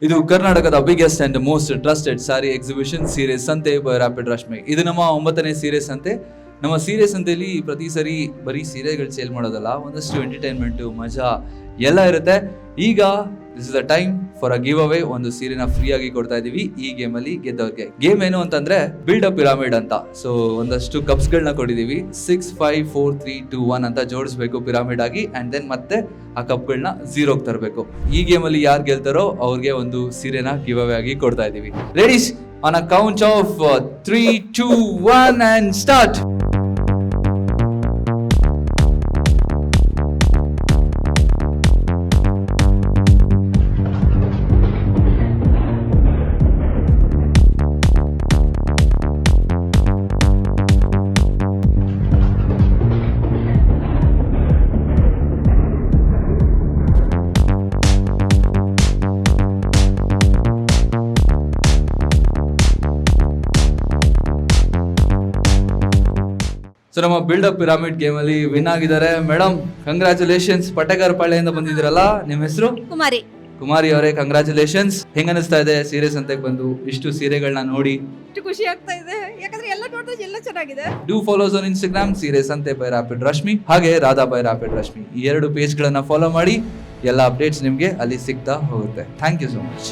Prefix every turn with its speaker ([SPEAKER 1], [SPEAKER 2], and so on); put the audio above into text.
[SPEAKER 1] ಇದು ಕರ್ನಾಟಕದ biggest and most trusted sorry exhibition ಸೀರೆ ಸಂತೆ ಬೈ ರ್ಯಾಪಿಡ್ ರಶ್ಮಿ. ಇದು ನಮ್ಮ 9ನೇ ಸೀರೆ ಸಂತೆ. ನಮ್ಮ ಸೀರೆ ಸಂತೆಯಲ್ಲಿ ಪ್ರತಿ ಸರಿ ಬರೀ ಸೀರೆಗಳು ಸೇಲ್ ಮಾಡೋದಲ್ಲ, ಒಂದಷ್ಟು ಎಂಟರ್ಟೈನ್ಮೆಂಟ್ ಮಜಾ ಎಲ್ಲ ಇರುತ್ತೆ. ಈಗ this is the time for a give away. ಒಂದು ಸೀರೆನ ಫ್ರೀ ಆಗಿ ಕೊಡ್ತಾ ಇದೀವಿ ಈ ಗೇಮ್ ಅಲ್ಲಿ ಗೆದ್ದವ್ರಿಗೆ. ಗೇಮ್ ಏನು ಅಂತಂದ್ರೆ ಬಿಲ್ಡ್ ಅಪ್ ಪಿರಾಮಿಡ್ ಅಂತ. ಸೊ ಒಂದಷ್ಟು ಕಪ್ಸ್ ಗಳನ್ನ ಕೊಟ್ಟಿದೀವಿ. 6 5 4 3 2 1 ಅಂತ ಜೋಡಿಸ್ಬೇಕು ಪಿರಾಮಿಡ್ ಆಗಿ, ಅಂಡ್ ದೆನ್ ಮತ್ತೆ ಆ ಕಪ್ಗಳನ್ನ 0 ತರಬೇಕು. ಈ ಗೇಮ್ ಅಲ್ಲಿ ಯಾರು ಗೆಲ್ತಾರೋ ಅವ್ರಿಗೆ ಒಂದು ಸೀರೆನ ಗಿವ್ ಅವೇ ಆಗಿ ಕೊಡ್ತಾ ಇದೀವಿ. Ladies, on a count of 3 2 1 and start. So ನಮ್ಮ ಬಿಲ್ಡ್ ಅಪ್ ಪಿರಾಮಿಡ್ ಗೇಮ್ ಅಲ್ಲಿ ವಿನ್ ಆಗಿದ್ದಾರೆ ಮೇಡಮ್. ಕಂಗ್ರಾಚುಲೇಷನ್ಸ್. ಪಟೇಕರ್ ಪಾಳ್ಯದಿಂದ ಬಂದಿದ್ದೀರಲ್ಲ, ನಿಮ್ಮ ಹೆಸರು?
[SPEAKER 2] ಕುಮಾರಿ.
[SPEAKER 1] ಕುಮಾರಿ ಅವರೇ, ಕಂಗ್ರಾಚುಲೇಷನ್ಸ್. ಹೆಂಗ ಅನಿಸ್ತಾ ಇದೆ ಸೀರೆ ಸಂತೆಗೆ ಬಂದು ಇಷ್ಟು ಸೀರೆಗಳನ್ನ ನೋಡಿ?
[SPEAKER 2] ಎಷ್ಟು ಖುಷಿ ಆಗ್ತಾ ಇದೆ, ಯಾಕಂದ್ರೆ ಎಲ್ಲ ನೋಡಿದ್ರೆ ಎಲ್ಲ ಚೆನ್ನಾಗಿದೆ.
[SPEAKER 1] ಡೂ ಫಾಲೋಸ್ ಆನ್ ಇನ್ಸ್ಟಾಗ್ರಾಮ್ ಸೀರೆ ಸಂತೆ ಬೈ ರ್ಯಾಪಿಡ್ ರಶ್ಮಿ, ಹಾಗೆ ರಾಧಾ ಬೈ ರ್ಯಾಪಿಡ್ ರಶ್ಮಿ. ಈ 2 ಪೇಜ್ ಗಳನ್ನ ಫಾಲೋ ಮಾಡಿ. ಎಲ್ಲ ಅಪ್ಡೇಟ್ಸ್ ನಿಮ್ಗೆ ಅಲ್ಲಿ ಸಿಗ್ತಾ ಹೋಗುತ್ತೆ. Thank you so much.